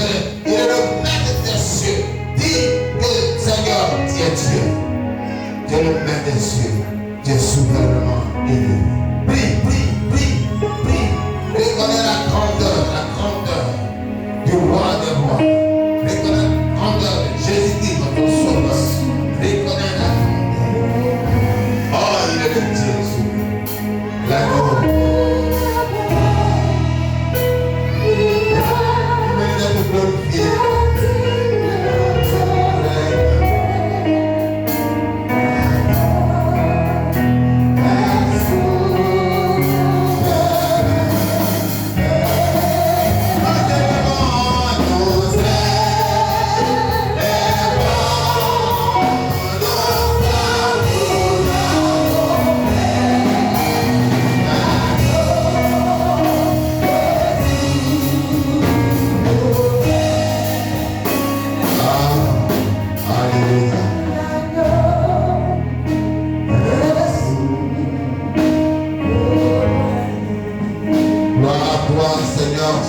souverain. Il est le maître des cieux. Dis que Seigneur, tu es Dieu. Tu es le maître des cieux. Tu es souverainement élevé. Prie, prie, prie, prie. Reconnais la grandeur du roi des rois. Reconnais la grandeur de Jésus-Christ, notre sauveur. Reconnais la grandeur. Oh, il est le Dieu souverain. La gloire. Il mérite d'être glorifié.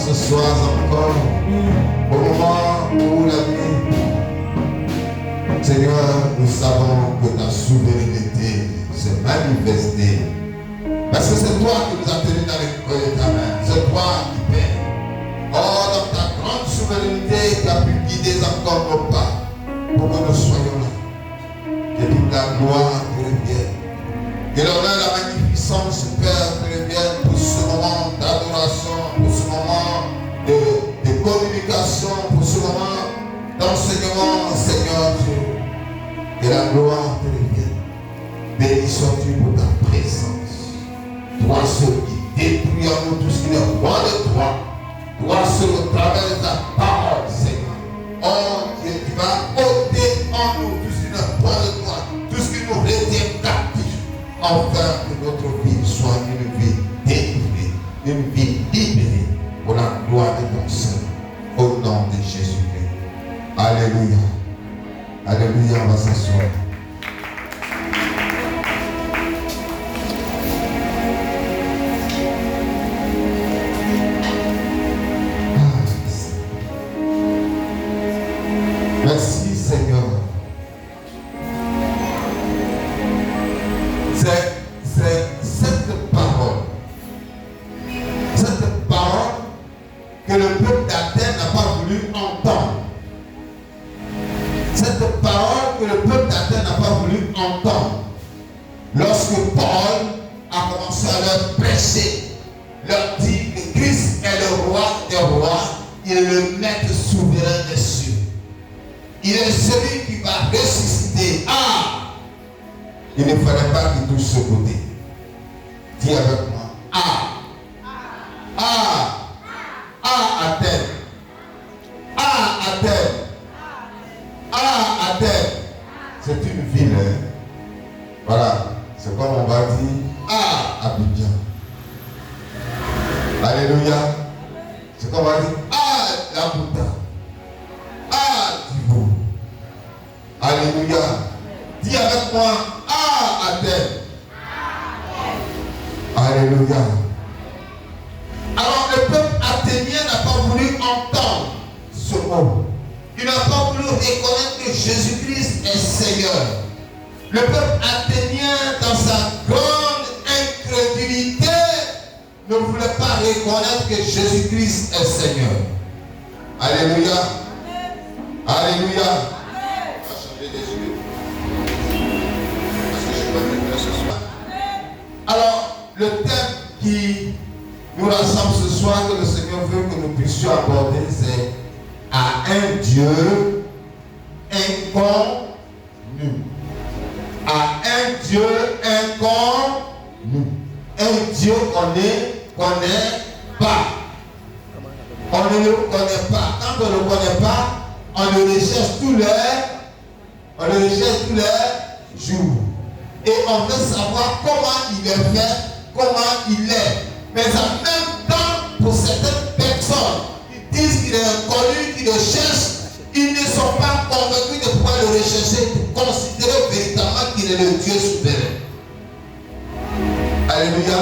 Ce soir encore, au moment où la nuit, Seigneur, nous savons que ta souveraineté s'est manifestée. Parce que c'est toi qui nous as tenus dans les creux de ta main. C'est toi qui paies. Oh, dans ta grande souveraineté qui a pu guider encore nos pas pour que nous soyons là. Que toute la gloire te revienne. Que l'honneur, la magnificence, Père, te revienne pour ce moment d'adoration, pour ce moment de communication, pour ce moment d'enseignement, Seigneur Dieu. Que la gloire te revienne. Béni sois-tu pour ta présence. Toi, celui qui détruit en nous tout ce qui n'est pas de toi. Toi, celui au travers de ta parole, Seigneur. Oh Dieu, qui va ôter en nous tout ce qui n'est pas de toi, tout ce qui nous retient captifs. Enfin, que notre vie soit une vie délivrée, une vie libérée pour la gloire de ton Seigneur, au nom de Jésus-Christ. Alléluia. Alléluia, on va s'asseoir. Merci Seigneur. C'est cette parole que le peuple d'Athènes n'a pas voulu entendre. Cette parole que le peuple d'Athènes n'a pas voulu entendre. Lorsque Paul a commencé à leur prêcher, leur dit que Christ est le roi des rois, il est le maître souverain des cieux. Il est celui qui va ressusciter. Ah! Il ne fallait pas qu'il touche ce côté. Dis avec moi. Ah! Ah! Ah, Athènes! Ah, Athènes! Ah, Athènes! C'est une ville. Hein? Voilà. C'est comme on va dire. Ah, Abidjan. Alléluia. C'est comme on va dire. Ah, la Bouddha. Ah, Divo. Alléluia. Dis avec moi. Ah, Athènes. Alléluia. Alors le peuple athénien n'a pas voulu entendre ce mot. Il n'a pas voulu reconnaître que Jésus-Christ est Seigneur. Le peuple athénien, dans sa grande incrédulité, ne voulait pas reconnaître que Jésus-Christ est Seigneur. Alléluia. Alléluia. On va changer des yeux. Parce que je vais venir ce soir. Alors, le thème qui nous rassemble ce soir, que le Seigneur veut que nous puissions aborder, c'est à un Dieu inconnu. À un Dieu inconnu. Un Dieu qu'on ne connaît pas. On ne le connaît pas. Quand on ne le connaît pas, on le recherche tous les jours. Et on veut savoir comment il est fait, comment il est. Mais en même temps, pour certaines personnes, ils disent qu'il est inconnu, qu'ils le cherchent, ils ne sont pas convaincus de pouvoir le rechercher, pour considérer véritablement qu'il est le Dieu souverain. Alléluia.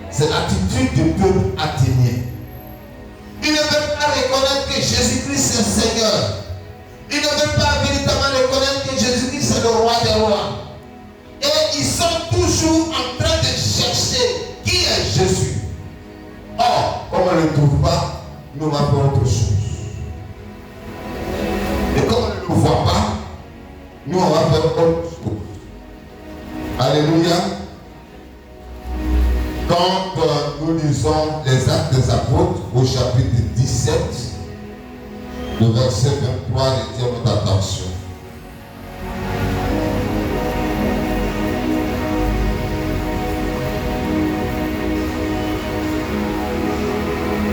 C'est l'attitude du peuple athénien. Il ne veut pas reconnaître que Jésus-Christ est Seigneur. Ils ne veulent pas véritablement reconnaître que Jésus-Christ est le roi des rois. Et ils sont toujours en train de chercher qui est Jésus. Or, comme on ne le trouve pas, nous on va faire autre chose. Et comme on ne le voit pas, nous on va faire autre chose. Alléluia. Quand nous lisons les Actes des Apôtres au chapitre 17, le verset 23 retient notre attention.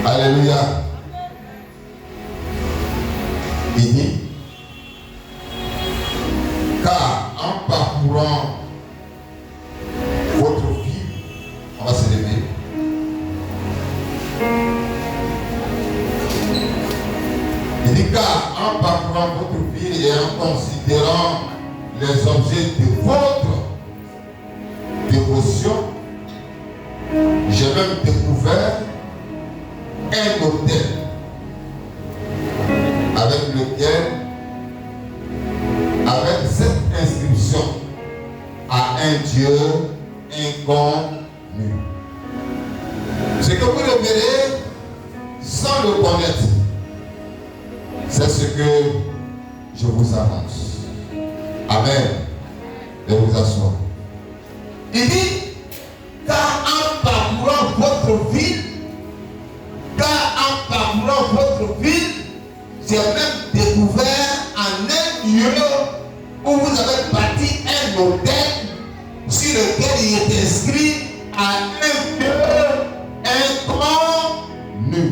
Alléluia. Il dit, car en parcourant votre vie, on va se lever. Il dit, car en parcourant votre vie et en considérant les objets de votre dévotion, j'ai même découvert un autel avec lequel, avec cette inscription, à un Dieu inconnu. Ce que vous le verrez sans le connaître, c'est ce que je vous annonce. Amen. Et vous asseoir. Il dit, car en parcourant votre ville, j'ai même découvert en un lieu où vous avez bâti un hôtel sur lequel il est inscrit à un Dieu inconnu.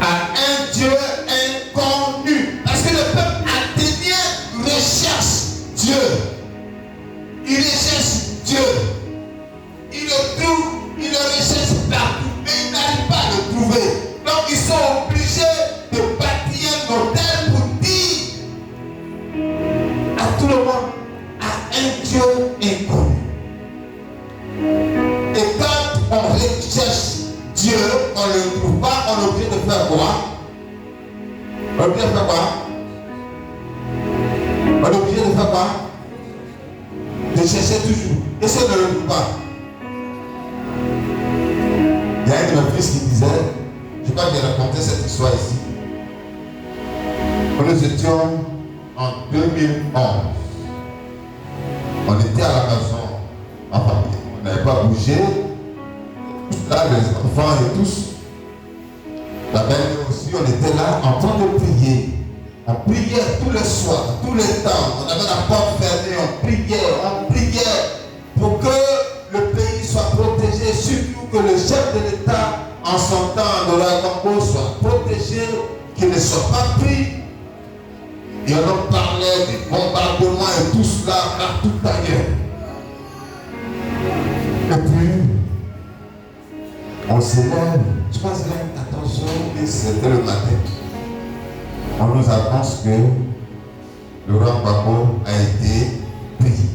À un Dieu inconnu. Parce que le peuple athénien recherche Dieu. Il recherche Dieu. Il le trouve, il le recherche partout, mais il n'arrive pas à le trouver. Donc ils sont obligés de bâtir un hôtel pour dire à tout le monde, à un Dieu inconnu. Et quand on recherche Dieu, on ne le trouve pas, on est obligé de faire quoi? On est obligé de faire quoi? On est obligé de faire quoi? De chercher toujours. Et si on ne le trouve pas? Il y a un de mes fils qui disait, je crois que j'ai raconté cette histoire ici. Quand nous étions en 2011, on était à la maison, ma famille, on n'avait pas bougé. Là, les enfants et tous, la belle aussi, on était là en train de prier. On priait tous les soirs, tous les temps. On avait la porte fermée, on priait pour que le pays soit protégé, surtout que le chef de l'État, en son temps de la Congo, soit protégé, qu'il ne soit pas pris. Et on en parlait des bombardements et tout cela partout ailleurs. Et puis, on s'élève, je pense que attention, et c'était le matin. On nous annonce que le roi Gbagbo a été pris.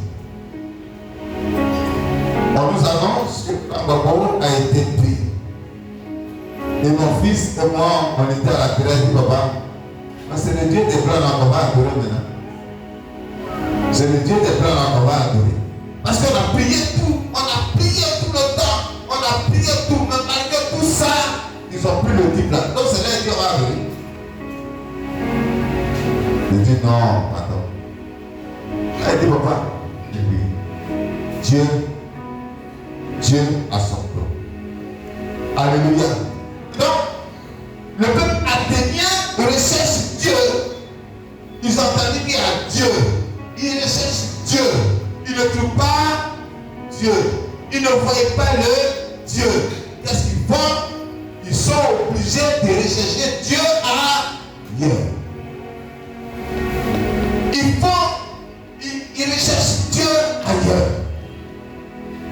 On nous annonce que Gbagbo a été pris. Et mon fils et moi, on était à la grève du papa. C'est le Dieu des Blancs qu'on va adorer maintenant. C'est le Dieu des Blancs qu'on va adorer. Parce qu'on a prié tout, on a prié tout le temps, on a prié tout, mais malgré tout ça, ils ont pris le type là. Donc c'est là qu'on va adorer. Il dit non, attends. Il dit papa, Dieu a son plan. Alléluia. Donc, le peuple athénien recherche Dieu. Ils entendent qu'il y a Dieu. Ils recherchent Dieu. Ils ne trouvent pas Dieu. Ils ne voient pas le Dieu. Qu'est-ce qu'ils font? Ils sont obligés de rechercher Dieu ailleurs. Ils recherchent Dieu ailleurs.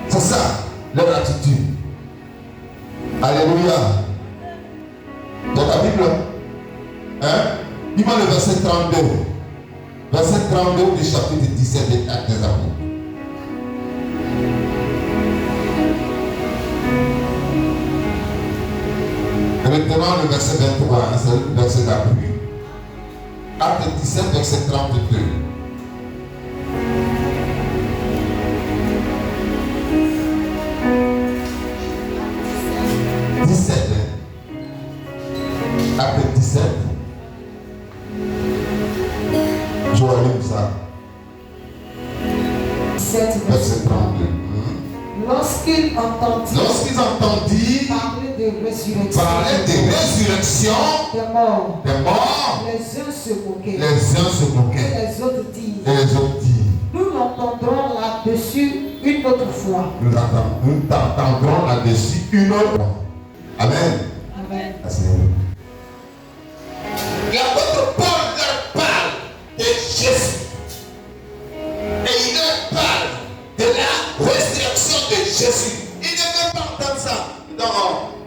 C'est ça, leur attitude. Alléluia. Dans ta Bible, dis-moi le verset 32. Verset 32 du chapitre 17 des Actes des Apôtres. Retenons le verset 23, hein, c'est le verset d'appui. Acte 17, verset 32. Acte 17. Je relis ça. 17, verset 32. Lorsqu'ils entendirent parler de résurrection des morts, les uns se moquaient, uns se moquaient, et les autres disent, nous l'entendrons là-dessus une autre fois. Nous t'entendrons là-dessus une autre fois. Amen. Amen. L'apôtre Paul leur parle de Jésus. Et il leur parle de la résurrection de Jésus. Il ne veut pas entendre ça. Non,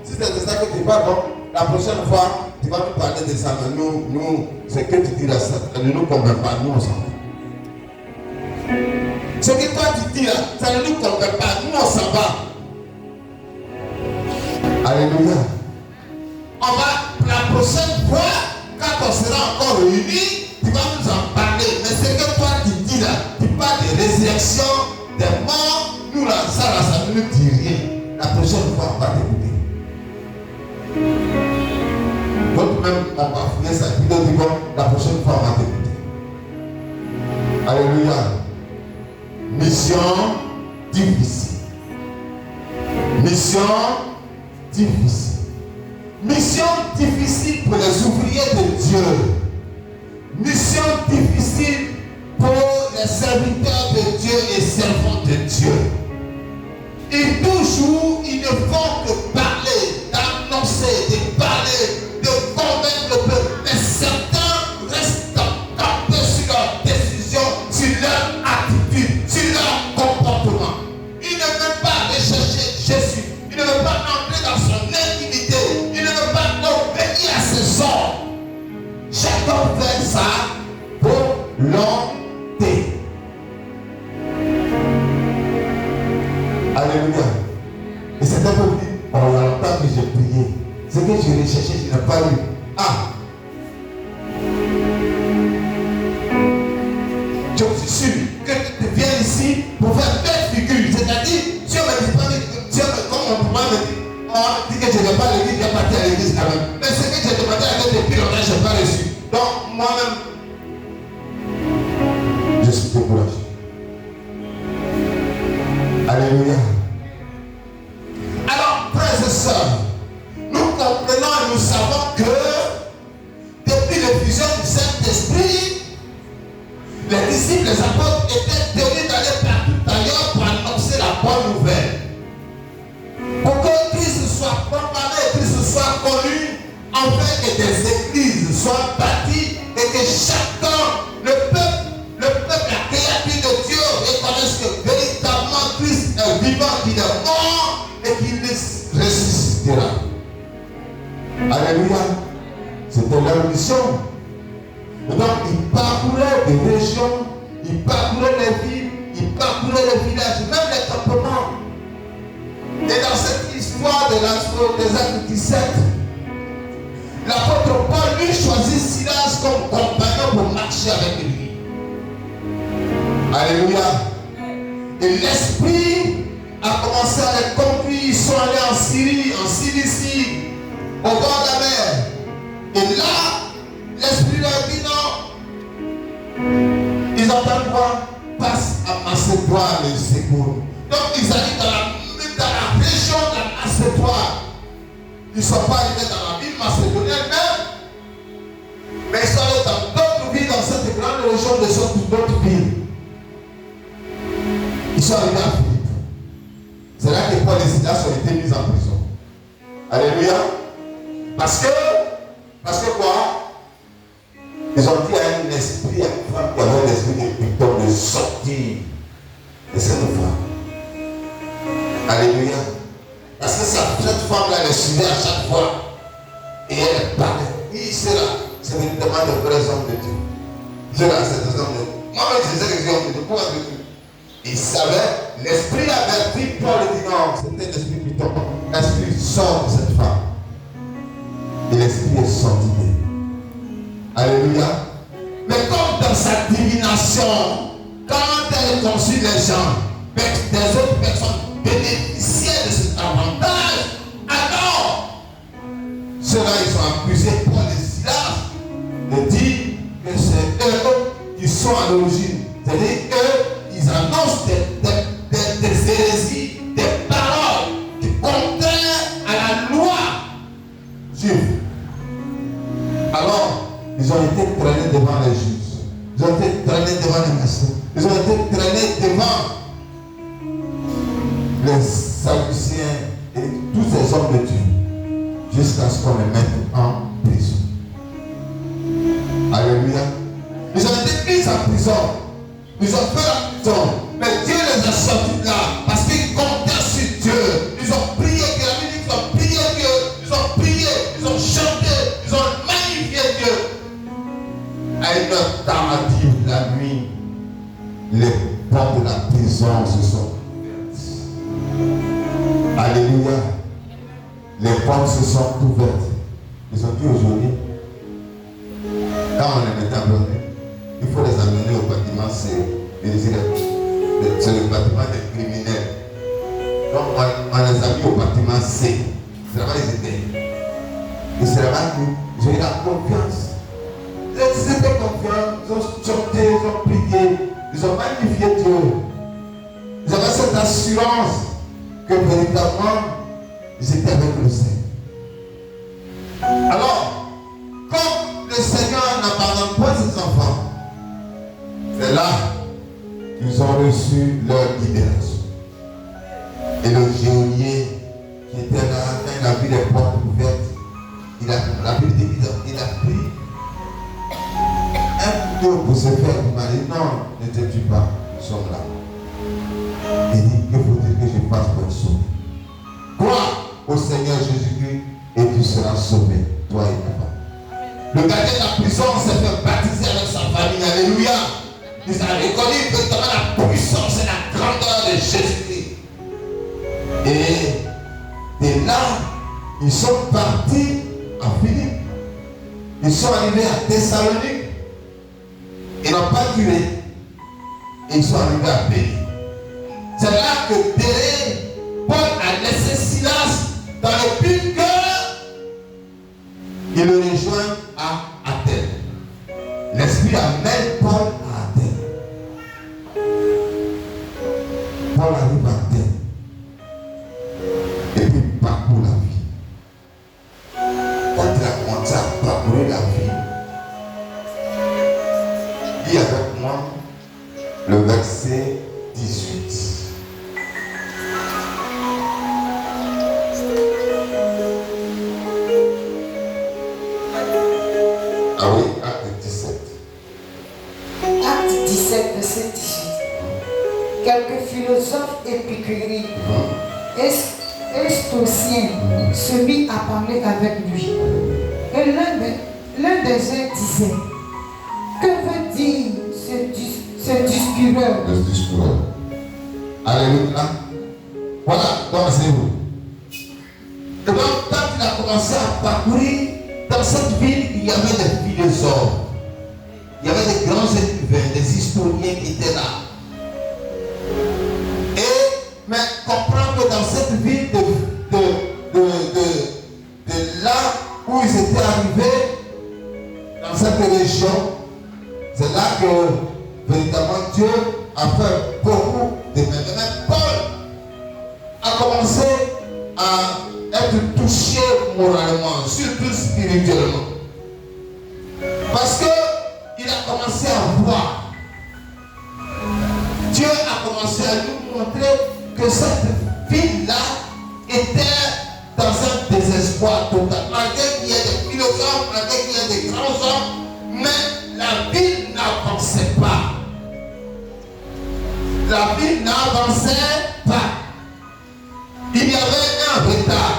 si c'est de ça que tu parles, bon, la prochaine fois, tu vas nous parler de ça. Mais nous, ce que tu dis là, ça ne nous convainc pas. Nous, on s'en va. Ce que toi tu dis là, ça ne nous convainc pas. Nous, on s'en va. Alléluia. On va, la prochaine fois, quand on sera encore réunis, tu vas nous en parler. Mais ce que toi tu dis là, tu parles de résurrection des morts, nous là, ça ne nous dit rien. La prochaine fois, on va t'écouter. D'autres même, on va fouiller ça. Puis d'autres disent, la prochaine fois, on va t'écouter. Alléluia. Mission difficile. Mission difficile. Mission difficile pour les ouvriers de Dieu. Mission difficile pour les serviteurs de Dieu et servants de Dieu. Et toujours, ils ne font que parler, d'annoncer, de parler, de convaincre le peuple. Mais certains restent campés sur leur décision, sur leur attitude, sur leur comportement. Ils ne veulent pas rechercher Jésus. Ils ne veulent pas entrer dans son intimité. Ils ne veulent pas obéir à ses ordres. Chacun fait sa volonté. Alléluia. Et c'est un peu dit, on a longtemps que j'ai prié. Ce que je recherchais, je n'ai pas eu. Ah! Je suis sûr que tu viens ici pour faire belle figure. C'est-à-dire, Dieu me dit pas, comme on pourrait me dire, on dit que je ne vais pas à l'église, je vais partir à l'église quand même. Mais ce que j'ai demandé à Dieu depuis longtemps, je n'ai pas reçu. Donc, moi-même, je suis découragé. Alléluia. Alors, frères et sœurs, nous comprenons et nous savons que depuis l'effusion du Saint-Esprit, les disciples, les apôtres étaient tenus d'aller partout ailleurs pour annoncer la bonne nouvelle. Pour que Christ soit proclamé, Christ soit connu, afin que des églises soient bâties et que chacun, le peuple, la créature de Dieu reconnaisse que véritablement Christ est vivant, qu'il est mort et qu'il ressuscitera. Alléluia. C'était leur mission. Et donc, ils parcouraient des régions, ils parcouraient les villes, ils parcouraient les villages, même les campements. Et dans cette histoire des Actes 17, l'apôtre Paul lui choisit Silas comme compagnon pour marcher avec lui. Alléluia. Et l'Esprit a commencé à les conduire. Ils sont allés en Syrie, en Cilicie, au bord de la mer. Et là, l'Esprit leur dit non. Ils entendent quoi? Passe à Macédoine et secours. Donc ils arrivent dans la région de la Macédoine. Ils ne sont pas arrivés dans la ville macédonienne même. Mais ils sont allés dans d'autres villes, dans cette grande région de d'autres villes. Ils sont arrivés à Philippe. C'est là que Paul et Silas ont été mis en prison. Alléluia. Parce que quoi? Ils ont dit à un esprit, à une femme qui avait l'esprit de Python de sortir de cette femme. Alléluia. Parce que cette femme-là, elle est suivie à chaque fois. Et elle parlait. Qui sera? C'est évidemment de vrais hommes de Dieu. Dieu là, c'est des hommes de Dieu. Moi-même, je disais que c'est des hommes de Dieu. Pourquoi de Dieu? Il savait, l'esprit avertit Paul et dit non, c'était l'esprit Python. L'esprit sort de cette femme. Et l'esprit est sorti d'elle. Alléluia. Mais comme dans sa divination, quand elle consulte les gens, des autres personnes bénéficiaient de cet avantage, alors ceux-là ils sont accusés pour les Silas de dire que c'est eux qui sont à l'origine. C'est-à-dire qu'ils annoncent des hérésies, des paroles qui contraires à la loi juive. Alors, ils ont été traînés devant les juges. Ils ont été traînés devant les médecins. Ils ont été traînés devant les Sadducéens et tous ces hommes de Dieu jusqu'à ce qu'on les mette en prison. Alléluia. Ils ont été mis en prison. Ils ont fait la prison. Mais Dieu les a sortis de là parce qu'ils comptaient sur Dieu. Ils ont prié que la Bible, ils ont prié Dieu. Ils ont prié, ils ont chanté, ils ont magnifié Dieu. À une heure tardive la nuit, les portes de la prison se sont ouvertes. Alléluia. Les portes se sont ouvertes. Ils ont dit aujourd'hui, quand on les met à bloquer, il faut les amener au bâtiment C. C'est le bâtiment des criminels. Donc on les a mis au bâtiment C. C'est là-bas ils étaient. Et c'est là-bas qu'ils ont eu la confiance. Ils étaient confiants, ils ont chanté, ils ont prié, ils ont magnifié Dieu. Ils avaient cette assurance que véritablement ils étaient avec le Seigneur. Alors, comme le Seigneur n'abandonne pas ses enfants, c'est là qu'ils ont reçu leur libération. Et le geôlier qui était là, quand il a vu les portes ouvertes, la Bible dit qu'il a pris un couteau pour se faire du mal. Non, ne te tue pas, nous sommes là. Il dit, que faut-il que je fasse pour être sauvé? Crois au Seigneur Jésus-Christ et tu seras sauvé, toi et ta femme. Le gardien de la prison s'est fait baptiser avec sa famille. Alléluia. Il a reconnu vraiment la puissance et la grandeur de Jésus-Christ. Et là, ils sont partis à Philippe. Ils sont arrivés à Thessalonique. Ils n'ont pas duré. Et ils sont arrivés à Péli. C'est là que Paul a laissé Silas dans le but qu'il le rejoint à Athènes. L'Esprit amène Paul à Athènes. Paul arrive à Athènes. Et puis il parcourt la vie. Quand il a commencé à parcourir la vie, lis avec moi le verset 18. Ah oui, acte 17. Acte 17, verset 18. Quelques philosophes épicuriens et stoïciens se mirent à parler avec lui. Et l'un des uns disait, que veut dire ce discoureur? Le discoureur. Alléluia. Voilà, commencez-vous. Et donc, quand il a commencé à parcourir, dans cette ville, il y avait des philosophes. Il y avait des grands écrivains, des historiens qui étaient là. Mais comprendre que dans cette ville de là où ils étaient arrivés, dans cette région, c'est là que véritablement Dieu a fait beaucoup de même. Même Paul a commencé à être touché moralement, surtout spirituellement. Parce qu'il a commencé à voir. Dieu a commencé à nous montrer que cette ville-là était dans un désespoir total. Malgré qu'il y ait des philosophes, malgré qu'il y ait des grands hommes, mais la ville n'avançait pas. La ville n'avançait pas. Il y avait un retard.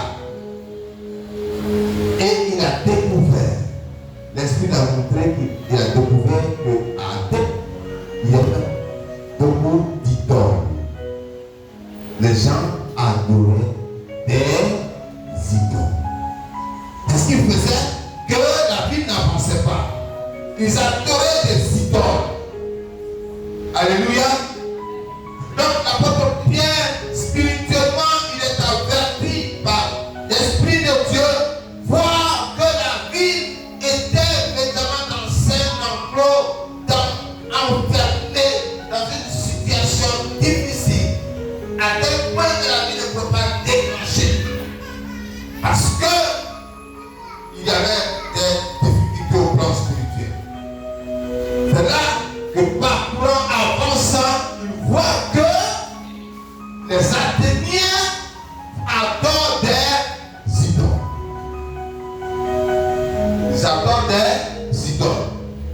Et il a découvert, l'Esprit a montré qu'il a découvert qu'à Athènes, il y avait beaucoup d'idoles. Les gens adoraient des idoles. Qu'est-ce qu'ils faisaient? ils adoraient des idoles. Alléluia. Donc l'apôtre Pierre, spirituellement, il est averti par l'Esprit de Dieu, voir que la ville était évidemment dans un enclos, enfermée dans une situation difficile, à tel point que la vie ne peut pas déclencher. Parce que il y avait des difficultés au plan spirituel. C'est là que parcourant, avançant, il voit que les Athéniens adorent des idoles. Ils adorent des idoles.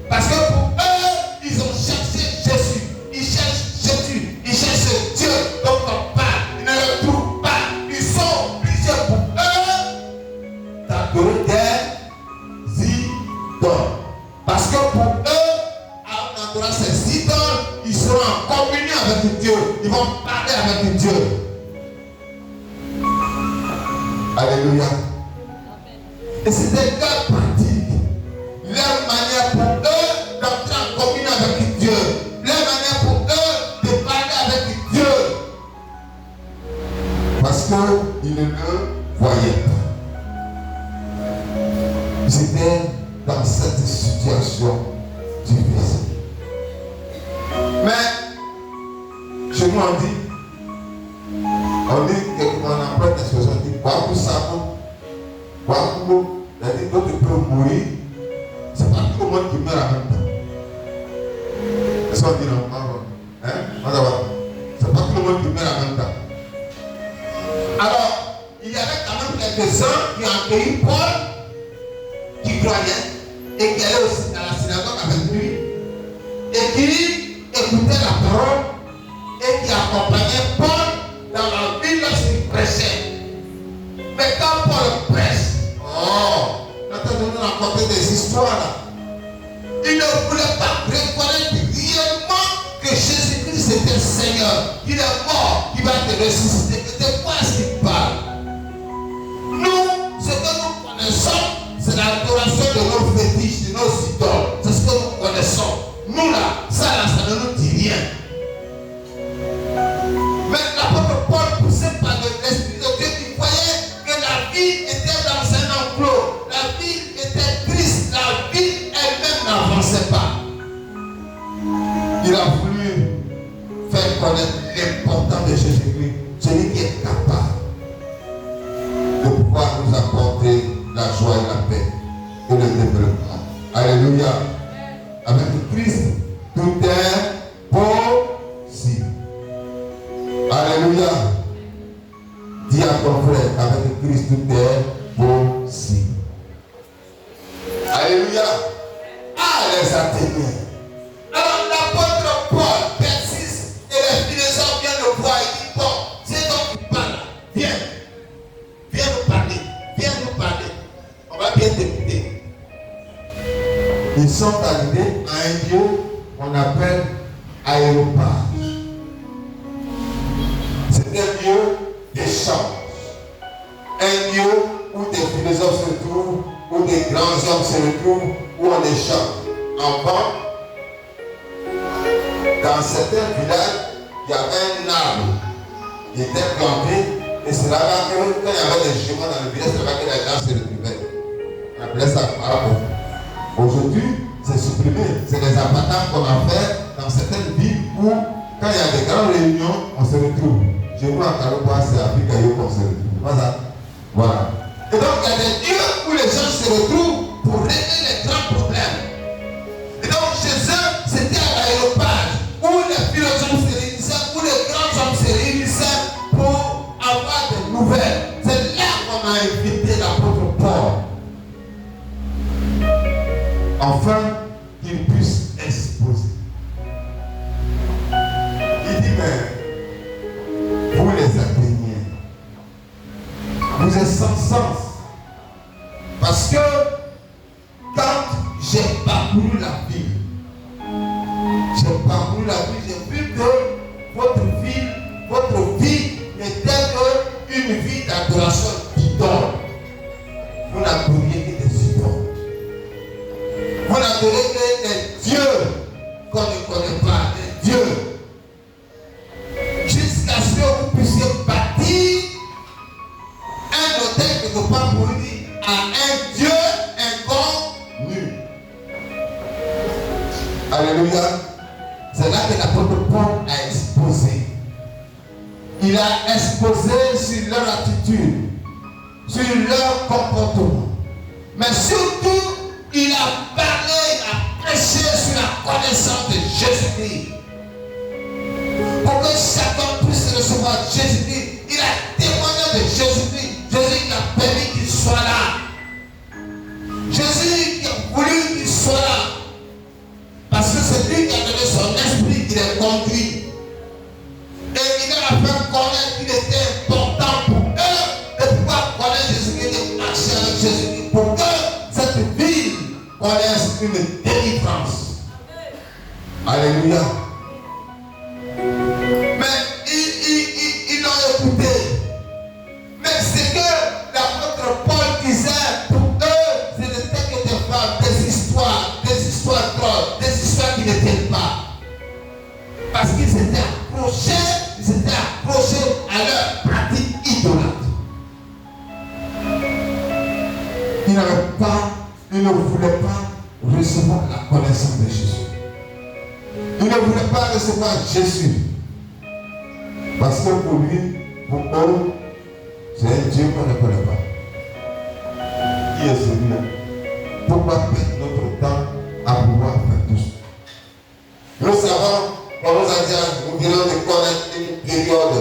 Parce que pour eux, ils ont cherché Jésus. Ils cherchent Jésus. Ils cherchent Dieu dont on parle. Ils ne le trouvent pas. Ils sont obligés pour eux d'adorer des idoles. Parce que pour eux, en adorant ces idoles, ils seront en communion avec Dieu. Ils vont parler avec Dieu. Alléluia. Et c'était leur pratique, leur manière pour eux d'entrer en communion avec Dieu, leur manière pour eux de parler avec Dieu. Parce qu'ils ne le voyaient pas. Ils étaient dans cette situation difficile. Mais, chez nous on dit qu'on emploie des expressions, on dit, Wakou Sabo, Wakou, c'est-à-dire quand tu peux mourir, c'est pas tout le monde qui meurt en même temps. Est-ce qu'on dit non? C'est pas tout le monde qui meurt en même temps. Alors, il y avait quand même quelques-uns qui ont accueilli Paul, qui croyaient, et qui allaient aussi dans la synagogue avec lui, et qui écoutaient la parole, et qui accompagnaient Paul dans la ville lorsqu'il prêchait. Mais quand Paul prêche, on a donné raconter des histoires là. Il ne voulait pas reconnaître réellement que Jésus-Christ était Seigneur. Il est mort, il va te ressusciter. De quoi est-ce qu'il parle? Nous, ce que nous connaissons, c'est l'adoration de nos fétiches, de nos idoles. C'est ce que nous connaissons. Nous là, ça ne nous dit rien. Mais l'apôtre Paul, poussé par l'Esprit de Dieu, qui voyait que la ville était dans un enclos, la ville était triste, la ville elle-même n'avançait pas. Il a voulu faire connaître l'importance de Jésus-Christ, celui qui est capable de pouvoir nous apporter la joie et la paix et le développement. Alléluia. Avec Christ, tout est possible. Alléluia. Dis à ton frère, avec Christ, tout est possible. Alléluia. Ah, les Athéniens. Alors l'apôtre Paul persiste et les philosophes viennent le voir et disent, bon, c'est donc qui parle. Viens nous parler. On va bien t'écouter. Ils sont arrivés à un lieu qu'on appelle Aéropage. C'est un lieu d'échange. Un lieu où des philosophes se trouvent, où des grands hommes se retrouvent, où on échange. Avant, dans certains villages, il y avait un arbre qui était planté, et c'est là-bas que quand il y avait des jumeaux dans le village, c'est là-bas que les gens se retrouvaient. On appelait ça arbre. Aujourd'hui, c'est supprimé. C'est des appartements qu'on a fait dans certaines villes où, quand il y a des grandes réunions, on se retrouve. Chez nous, à Karouba, c'est à Picaillou qu'on se retrouve. C'est pas ça? Voilà. Et donc, il y a des lieux où les gens se retrouvent pour régler les grands problèmes. Et donc, chez eux, c'était à l'aéropage où les philosophes se réunissaient, où les grands hommes se réunissaient pour avoir des nouvelles. C'est là qu'on a invité l'apôtre Paul. Enfin, qu'il puisse exposer. Il dit, mais vous les Athéniens, vous êtes sans sens. Parce que quand j'ai parcouru la ville, j'ai vu que votre vie n'était qu'une vie d'adoration d'idole. Vous n'adoriez que des idoles. Vous n'adorez que des dieux qu'on ne connaît pas, des dieux. Jusqu'à ce que vous puissiez bâtir un hôtel quelque part pour lui à un Dieu inconnu. Alléluia. C'est là que l'apôtre Paul a exposé. Il a exposé sur leur attitude, sur leur comportement. Mais surtout, il a parlé, il a prêché sur la connaissance de Jésus-Christ. Pour que chacun puisse recevoir Jésus-Christ. Il a témoigné de Jésus-Christ. Jésus qui a permis qu'il soit là. Jésus qui a voulu qu'il soit là. Parce que c'est lui qui a donné son esprit, qui les conduit. Et il a fait connaître qu'il était important pour eux de pouvoir connaître Jésus-Christ, de marcher avec Jésus-Christ. Pour que cette ville connaisse une délivrance. Alléluia. Mais ils l'ont écouté. Mais c'est que l'apôtre Paul disait, pour eux, c'était que des femmes, des histoires drôles, des histoires qui ne tiennent pas. Parce qu'ils s'étaient accrochés à leur pratique idolâtre. Ils ne voulaient pas recevoir la connaissance de Jésus. Ils ne voulaient pas recevoir Jésus. Parce que pour lui, pour eux, c'est un Dieu qu'on ne connaît pas. Qui est celui-là? Pourquoi perdre notre temps à pouvoir faire tout ça? Nous savons, comme nous avons dit, nous venons de connaître une période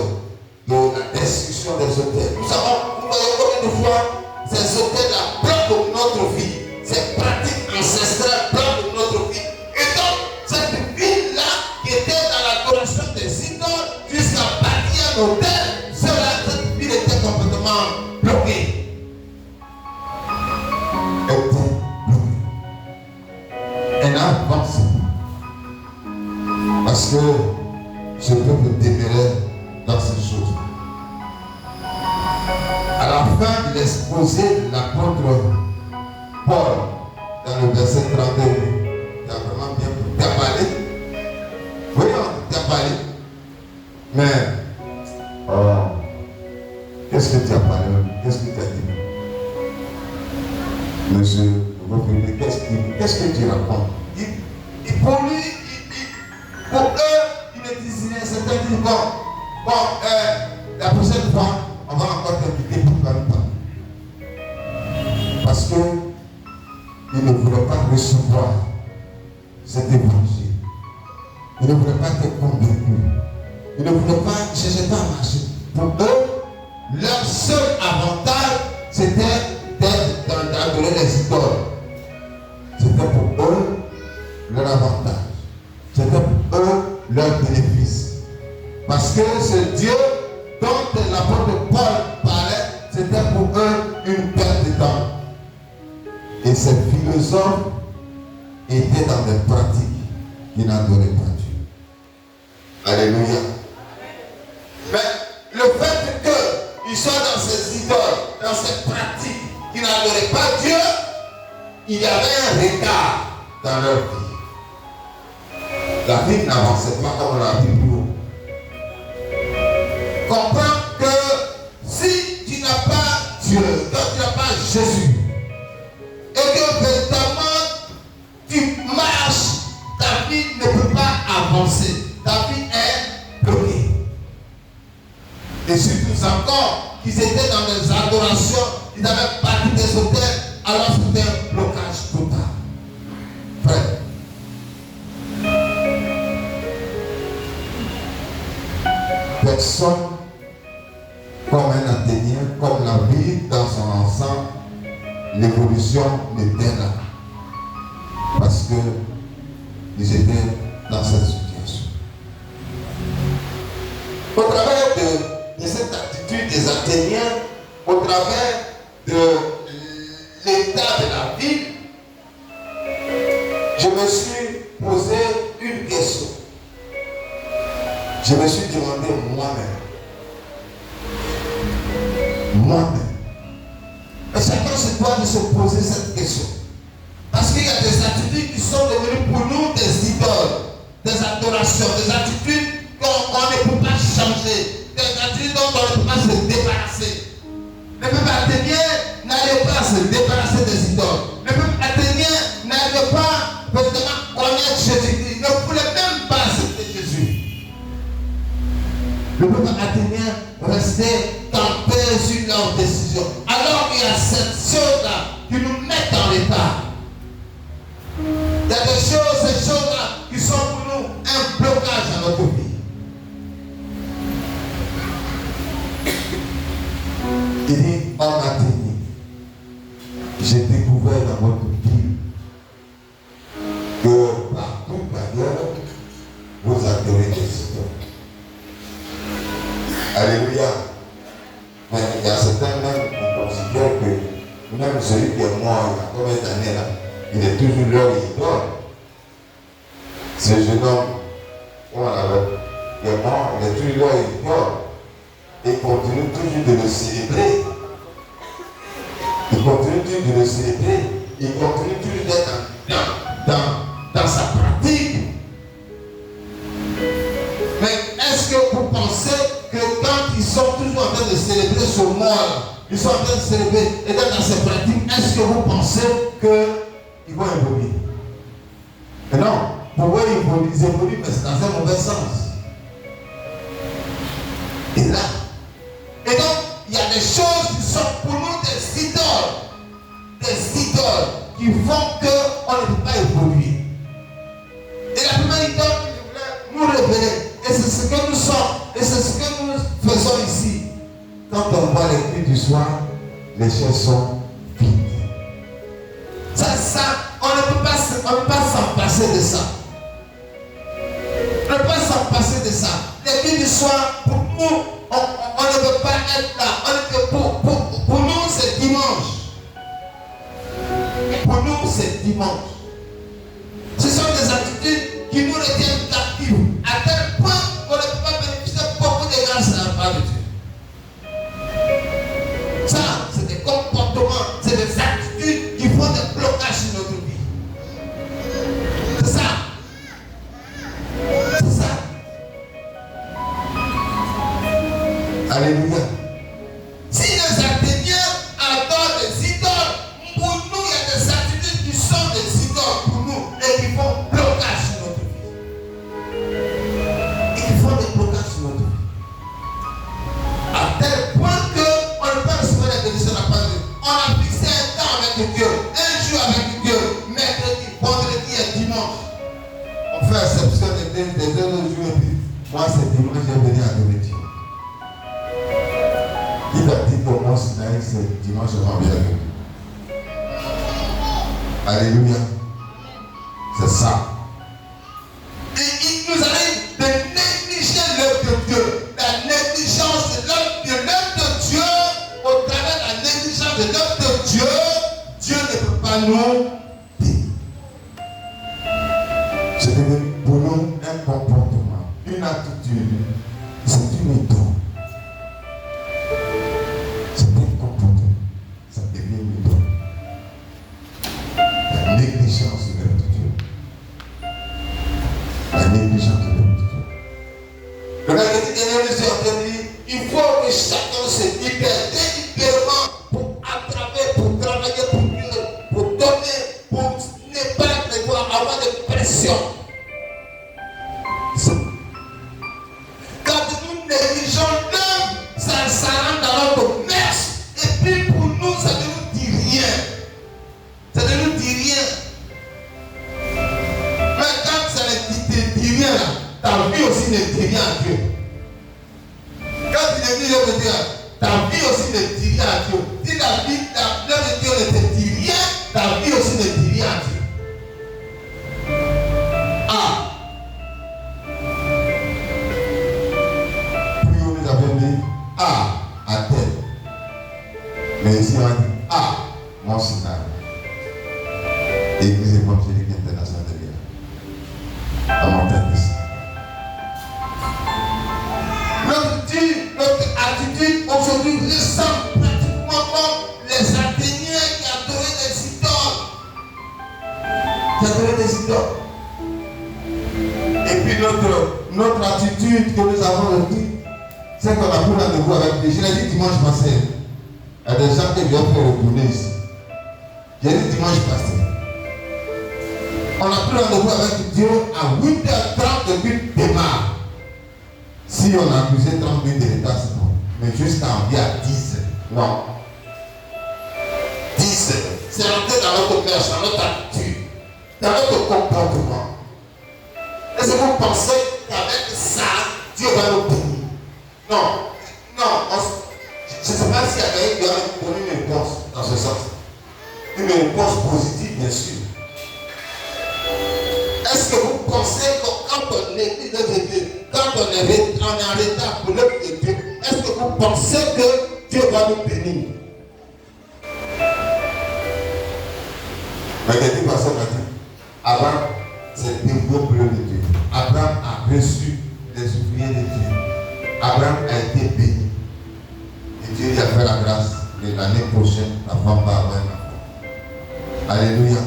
de la destruction des hôtels. Nous savons, vous voyez combien de fois ces hôtels-là bloquent notre vie. Ces pratiques ancestrales bloquent notre vie. Et donc, cette ville-là qui était dans l'adoration des idoles jusqu'à bâtir un hôtel, cette ville était complètement bloquée. Elle a avancé. Parce que ce peuple demeurait dans ces choses. À la fin de l'exposé de l'apôtre Paul, dans le verset 32, il a vraiment bien parlé. Oui, tu as parlé. Mais, qu'est-ce que tu as parlé? Qu'est-ce que tu as dit? Monsieur, qu'est-ce que tu racontes? Pour lui, pour eux, il me disait, certains disent, bon, la prochaine fois, on va encore t'inviter pour faire une part. Parce qu'ils ne voulaient pas recevoir cet évangile. Ils ne voulaient pas être convaincus. Ils ne voulaient pas, ils ne cherchaient pas à marcher. Pour eux, leur seul avantage, c'était d'adorer les idoles. C'était pour eux leur avantage. C'était pour eux leur bénéfice. Parce que ce Dieu dont l'apôtre Paul parlait, c'était pour eux une perte de temps. Et ces philosophes étaient dans des pratiques qui n'adoraient pas Dieu. Alléluia. Mais le fait qu'ils soient dans ces idoles, dans ces pratiques qui n'adoraient pas Dieu, il y avait un retard dans leur vie. La vie n'avançait pas comme la vie pour eux. Comprends que si tu n'as pas Dieu, quand tu n'as pas Jésus, et que véritablement tu marches, ta vie ne peut pas avancer. Ta vie est bloquée. Et surtout encore, qu'ils étaient dans des adorations, ils avaient bâti des hôtels, alors c'était un blocage total. Frère. Personne comme un Athénien, comme la vie dans son ensemble, l'évolution n'était là. Parce qu'ils étaient dans cette situation. Au travers de cette attitude des Athéniens, au travers de l'état de la ville, je me suis posé une question. Je me suis demandé moi-même. Et chacun se doit de se poser cette question. Parce qu'il y a des attitudes sont devenus pour nous des idoles, des adorations, des attitudes qu'on ne peut pas changer, des attitudes dont on ne peut pas se débarrasser. Le peuple athénien n'arrive pas à se débarrasser des idoles. Le peuple athénien n'arrive pas à connaître Jésus. Il ne voulait même pas accepter Jésus. Le peuple athénien restait campé sur leur décision. Alors il y a cette chose-là qui nous met en retard. Il y a des choses, ces choses-là qui sont pour nous un blocage à notre vie. Il dit, en Athénie, j'ai découvert dans votre vie que partout ailleurs, vous adorez des idoles. Alléluia. Mais il y a certains même qui considèrent que même celui qui est mort il y a combien d'années là, il est toujours leur idole. Ce jeune homme, qui est mort, il est toujours leur idole. Et continue toujours de le célébrer. Il continue toujours de le célébrer. Il continue toujours d'être dans sa pratique. Mais est-ce que vous pensez que quand ils sont toujours en train de célébrer ce mort, ils sont en train de célébrer et d'être dans ces pratiques, est-ce que vous pensez qu'ils vont évoluer? Mais non, pour eux ils évoluent, mais c'est dans un mauvais sens. Et là, et donc, il y a des choses qui sont pour nous des idoles qui font qu'on ne peut pas évoluer. Et la première idole qui voulait nous révéler, et c'est ce que nous sommes, et c'est ce que nous faisons ici. Quand on voit les cris du soir, les chaises sont vides. Ça, on ne peut pas s'en passer de ça. On ne peut pas s'en passer de ça. Les cris du soir, pour nous, on ne veut pas être là. Pour nous, c'est dimanche. Pour nous, c'est dimanche. Ce sont des attitudes qui nous retiennent captifs. À tel point qu'on ne peut pas bénéficier beaucoup de grâce à la part de Dieu. Ça, c'est des comportements, c'est des attitudes qui font des blocages sur notre vie. C'est ça. C'est ça. Alléluia. Si les Athéniens adorent des idoles, pour nous, il y a des attitudes qui sont des idoles pour nous et qui font blocage sur notre vie. Et qui font des blocages sur notre vie. À tel point qu'on ne peut pas recevoir la bénédiction de la part de Dieu. On a fixé un temps avec Dieu, un jour avec Dieu, mercredi, vendredi et dimanche. On fait exception des autres jours et puis moi c'est dimanche, je vais venir adorer Dieu. Il a dit pour moi, c'est dimanche, je vais bien. Alléluia. C'est ça. Et il nous arrive de négliger l'œuvre de Dieu. La négligence de l'œuvre de Dieu, au travers de la négligence de l'œuvre de Dieu, Dieu ne peut pas nous dire. C'est devenu pour nous un comportement, une attitude. C'est une idole. Il faut que chacun se libère délibérément pour attraper, pour travailler pour Dieu, pour donner, pour ne pas devoir avoir de pression. Quand nous négligeons l'homme, ça rentre dans notre messe. Et puis pour nous, ça ne nous dit rien. Ça ne nous dit rien. Mais quand ça ne te dit rien, ta vie aussi ne dit rien à Dieu. Quand il est dit, je veux dire, ta vie aussi ne dit rien à Dieu. Si la vie, l'œuvre de Dieu ne te dit rien, ta vie aussi ne dit rien à Dieu. Ah. Puis on nous avait dit, ah, à tel. Mais ici on a dit, ah, mon Sinaï. Église évangélique internationale de Léa. À montagne ici. Notre attitude aujourd'hui ressemble pratiquement comme les Athéniens qui adoraient des idoles. Tu as donné des idoles. Et puis notre attitude que nous avons aussi, c'est qu'on a pris rendez-vous avec Dieu. Je l'ai dit dimanche passé. Il y a des gens qui viennent faire retourner ici. J'ai dit dimanche passé. On a pris rendez-vous avec Dieu à 8h30 depuis le démarre. Si on a accusé 30 minutes de retard, c'est bon. Mais jusqu'à envier à 10h. Non. 10h. C'est rentré dans notre cœur, dans notre attitude, dans notre comportement. Est-ce que vous pensez qu'avec ça, Dieu va nous bénir? Non. Non. Je ne sais pas s'il y a quelqu'un qui va nous donner une réponse dans ce sens. Une réponse positive, bien sûr. Est-ce que vous pensez que quand on est quand on est en retard pour l'œuvre de Dieu, est-ce que vous pensez que Dieu va nous bénir? Mais quelqu'un m'a dit, Abraham, c'est le nouveau bleu de Dieu. Abraham a reçu les ouvriers de Dieu. Abraham a été béni. Et Dieu lui a fait la grâce de l'année prochaine, la femme va avoir un enfant. Alléluia.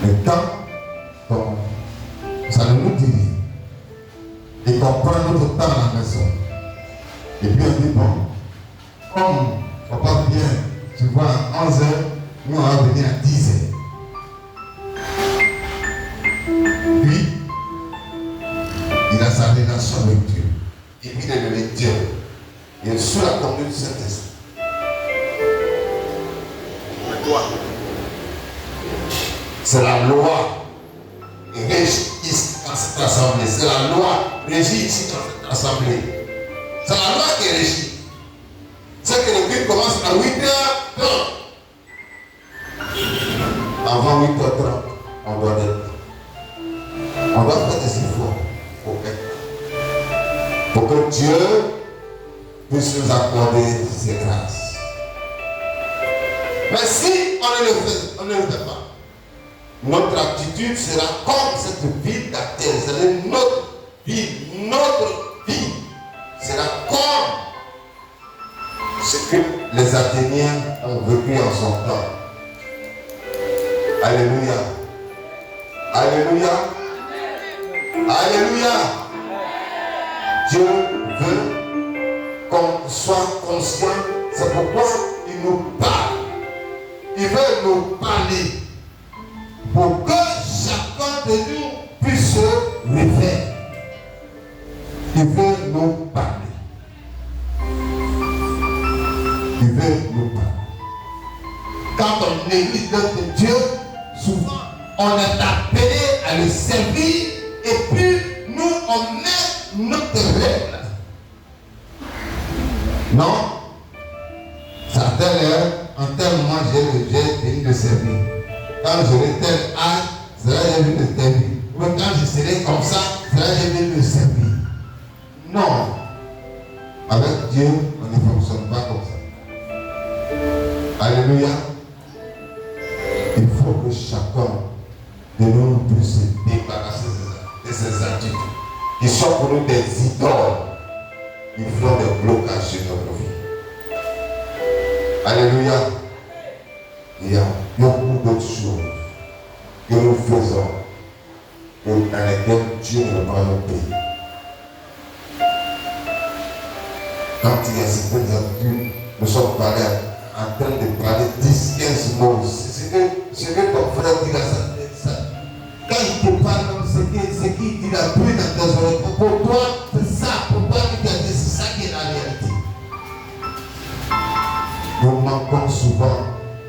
Mais quand ça ne nous dit rien, et qu'on prend notre temps à la maison, et puis on dit, bon, comme papa vient, tu vois, à 11h, nous on va venir à 10h. Puis, il a sa relation avec Dieu. Et puis il est le Dieu. Il est sous la conduite du Saint-Esprit. Mais toi, c'est la loi qui régit ici dans cette assemblée. C'est la loi qui régit ici dans cette assemblée. C'est la loi qui régit. C'est que le culte commence à 8h30. Avant 8h30, on doit être. On doit faire des efforts pour que Dieu puisse nous accorder ses grâces. Mais si on ne le fait pas, notre attitude sera comme cette ville d'Athènes. C'est-à-dire notre vie sera comme ce que les Athéniens ont vécu en son temps. Alléluia. Alléluia. Alléluia. Dieu veut qu'on soit conscient. C'est pourquoi il nous parle. Il veut nous parler pour que chacun de nous puisse se réveiller. Il veut nous parler. Il veut nous parler. Quand on néglige l'œuvre de Dieu, souvent on est appelé à le servir et puis nous on met notre règle. Non? Certaines heures, en tel moment, j'ai fini de servir. Quand j'aurai tel âge, c'est là que j'ai venu de servir. Ou quand je serai comme ça, c'est là que j'ai venu de servir. Non. Avec Dieu, on ne fonctionne pas comme ça. Alléluia. Il faut que chacun de nous puisse se débarrasser de ces attitudes qui sont pour nous des idoles. Ils font des blocages sur notre vie. Alléluia. Il y a beaucoup d'autres choses que nous faisons dans lesquelles Dieu ne va pas nous payer. Quand il y a certaines attitudes, nous sommes parlés en train de parler 10-15 mots. C'est ce que ton frère dit là, ça. Quand il te parle, c'est qu'il dit la pluie dans tes oreilles. Pour toi, c'est ça. Pour toi, c'est ça qui est la réalité. Nous manquons souvent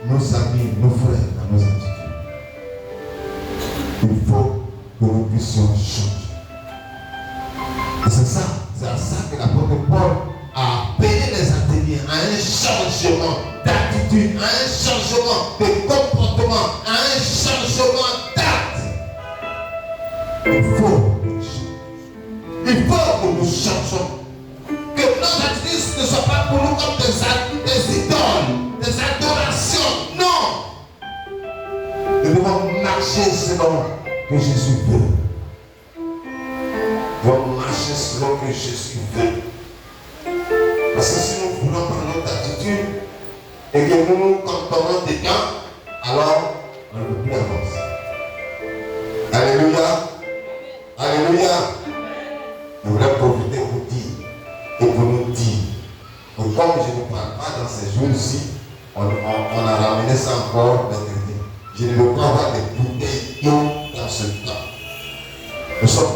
nos amis, nos frères dans nos attitudes. Il faut que nous puissions changer. Et c'est ça, c'est à ça que l'apôtre Paul a appelé les Athéniens à un changement d'attitude, à un changement de comportement, à un changement d'acte. Il faut que nous changeons. Que nos attitudes ne soient pas pour nous comme des idoles, des adorations. Non! Nous devons marcher selon que Jésus veut. Nous devons marcher selon que Jésus veut. Parce que si nous voulons prendre notre attitude et que nous nous contentons dedans, alors on ne peut plus avancer. Alléluia. Alléluia. Je voudrais profiter pour dire et pour nous dire que comme je ne parle pas dans ces jours-ci, on a ramené ça encore mercredi. Je ne veux pas avoir des bouteilles d'eau dans ce temps. Nous sommes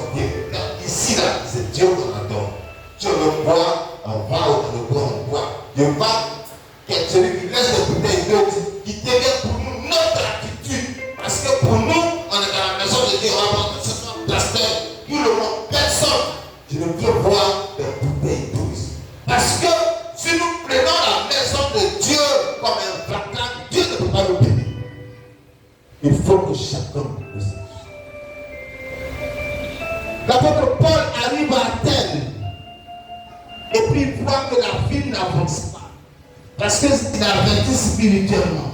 ici là, c'est Dieu qu'on adore. Dieu le boit, on va au le bois, on boit. Je veux pas que celui qui laisse des bouteilles d'eau qui devient pour nous notre attitude. Parce que pour nous, on est dans la maison de Dieu, on va voir que ce soit pasteur, tout le monde, personne. Je ne veux boire des bouteilles d'eau ici. Parce que si nous prenons la maison de Dieu comme un vacarme, Dieu ne peut pas nous bénir. Il faut que chacun nous sache. L'apôtre Paul arrive à Athènes et puis il voit que la ville n'avance pas. Parce qu'il a averti spirituellement.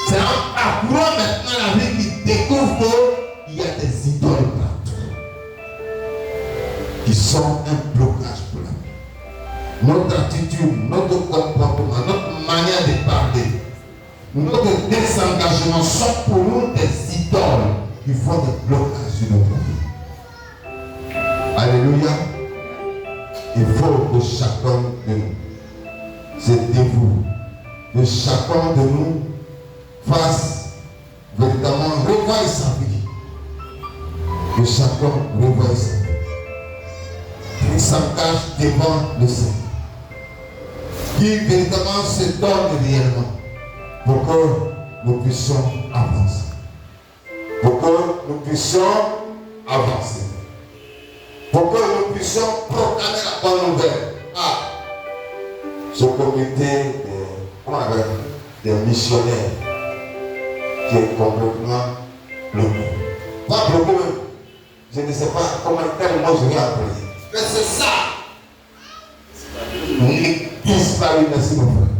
C'est en parcourant maintenant la ville qu'il découvre qu'il y a des idoles partout qui sont un blocage pour la vie. Notre attitude, notre comportement, notre manière de parler, notre désengagement sont pour nous des idoles qui font des blocages sur notre vie. Alléluia. Il faut que chacun de nous se dévoue, que chacun de nous fasse véritablement revoir sa vie, que chacun revoie sa vie, qu'il s'engage devant le Seigneur, qui véritablement se donne réellement pour que nous puissions avancer, pour que nous puissions avancer, pour que nous puissions proclamer la bonne nouvelle. Ah, ce comité des missionnaires qui est complètement bloqué. Pas bloqué même. Je ne sais pas comment quel mot je vais appeler. Mais c'est ça. Disparu, merci mon frère.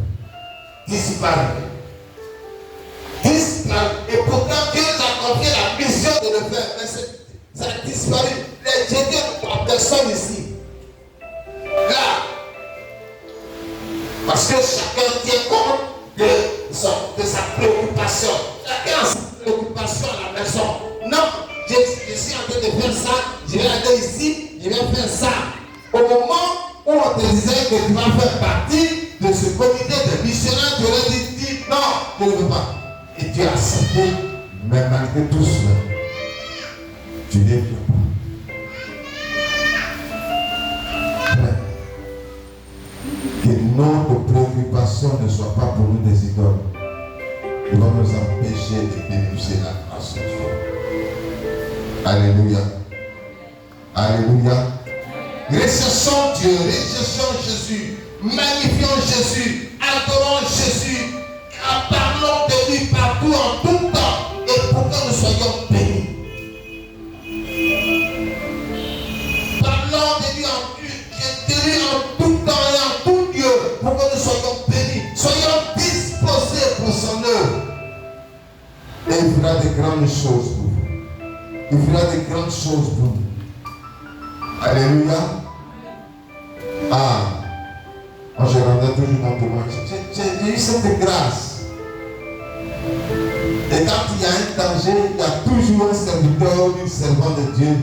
Disparu. Disparu. Et pourtant Dieu a confié la mission de le faire. Mais ça a disparu. Les Jésus n'ont pas personne ici. Là. Parce que chacun tient compte de sa préoccupation. Chacun a sa préoccupation à la maison. Non, je suis en train de faire ça, je vais aller ici, je vais faire ça. Au moment où on te disait que tu vas faire partie de ce comité de missionnaires, tu aurais dit non, je ne veux pas. Et tu as accepté, mais malgré tout cela, tu n'es plus pas. Que notre préoccupation ne soit pas pour nous des idoles. Il va nous empêcher de bénéficier de la grâce de Dieu. Alléluia. Alléluia. Recherchons Dieu, recherchons Jésus, magnifions Jésus, adorons Jésus, parlons de lui partout en tout temps et pour que nous soyons bénis. Parlons de lui en tout temps et en tout lieu pour que nous soyons bénis. Soyons disposés pour son œuvre. Et il fera de grandes choses pour vous. Il fera de grandes choses pour vous. Alléluia. Ah, moi je rendais toujours mon témoignage. J'ai eu cette grâce. Et quand il y a un danger, il y a toujours un serviteur, un servant de Dieu,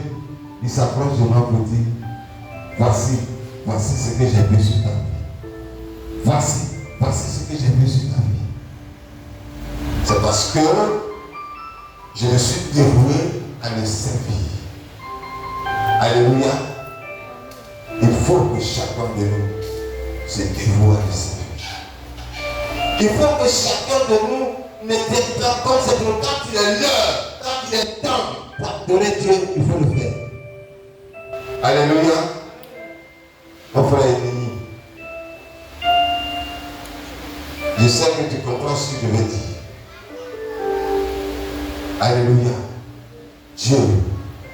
il s'approche de moi pour dire, voici ce que j'ai vu sur ta vie. Voici ce que j'ai vu sur ta vie. C'est parce que je me suis dévoué à le servir. Alléluia. Il faut que chacun de nous se dévoue à le servir. Il faut que chacun de nous ne tienne pas comme c'est pour quand il est l'heure, quand il est temps pour adorer Dieu, il faut le faire. Alléluia. Mon frère ennemi, je sais que tu comprends ce que je veux dire. Alléluia. Dieu,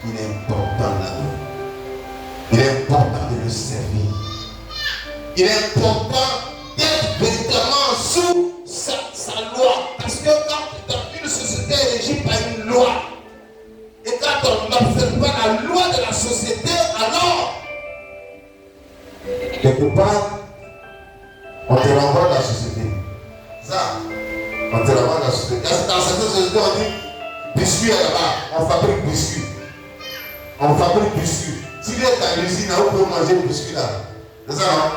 il est important là-dedans. Il est important de le servir. Il est important d'être véritablement sous sa loi. Parce que quand dans une société régie par une loi, et quand on n'observe pas la loi de la société, alors, quelque part, on te renvoie de la société. Ça, on te renvoie de la société. Dans certaines sociétés, on dit, Biscuits là-bas, on fabrique biscuits. On fabrique biscuits. S'il est à l'usine, vous pouvez manger le biscuit là. C'est ça, non?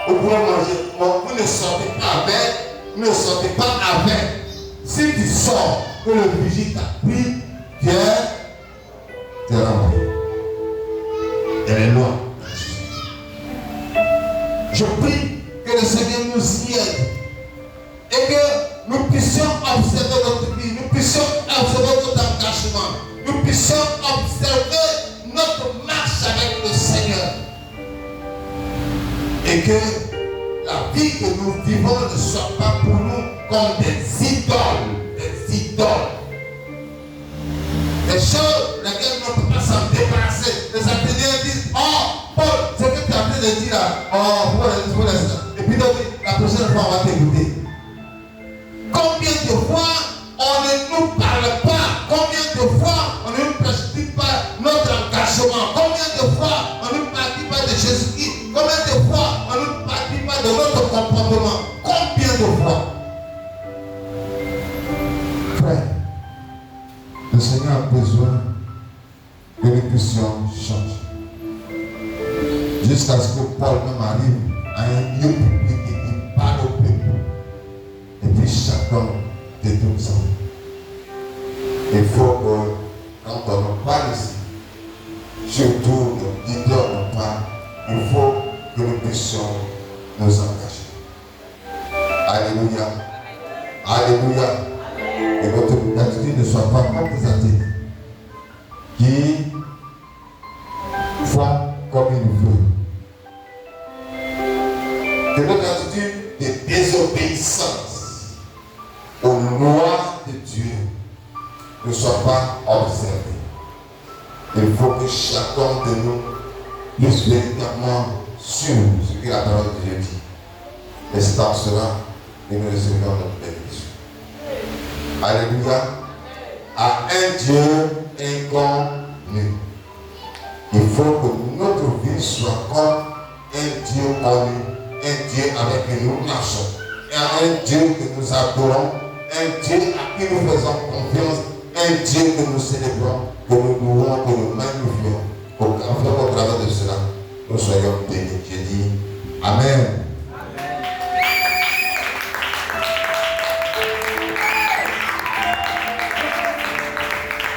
Vous pouvez manger. Vous ne sortez pas avec. Vous ne sortez pas avec. Si tu sors, que le vigile t'a pris, tu es renvoyé. Elle est loin. Je prie que le Seigneur nous y aide et que nous puissions observer notre vie, nous puissions observer notre engagement, nous puissions observer notre marche avec le Seigneur et que la vie que nous vivons ne soit pas pour nous comme des idoles, des choses lesquelles on ne peut pas s'en débarrasser. Les ateliers disent, oh Paul, ce que tu as appelé de dire là, oh, pour l'instant. Et puis donc, la prochaine fois, on va t'écouter. Combien de fois on ne nous parle pas? Combien de fois on ne nous pratique pas notre engagement? Combien de fois on ne nous pratique pas de Jésus-Christ? Combien de fois on ne nous pratique pas de notre comportement? Combien de fois? Frère, le Seigneur a besoin que nous puissions changer. Jusqu'à ce que Paul même arrive à un lieu public et qu'il parle au peuple. Et puis chacun détourne ça. Il faut que quand on nous parle ici, surtout nos leaders nous parlent, il faut que nous puissions nous engager. Alléluia. Alléluia. Et votre attitude ne soit pas comme des athées qui font comme ils veulent. Que notre attitude de désobéissance aux lois de Dieu ne soit pas observée. Il faut que chacun de nous puisse véritablement suivre ce que la parole de Dieu dit. Et c'est en cela que nous recevons notre bénédiction. Alléluia. À un Dieu inconnu. Il faut que notre vie soit comme un Dieu connu, un Dieu avec qui nous marchons, et un Dieu que nous adorons, un Dieu à qui nous faisons confiance, un Dieu que nous célébrons, que nous louons, que nous magnifions. Au travers de cela, nous soyons bénis. Je dis Amen.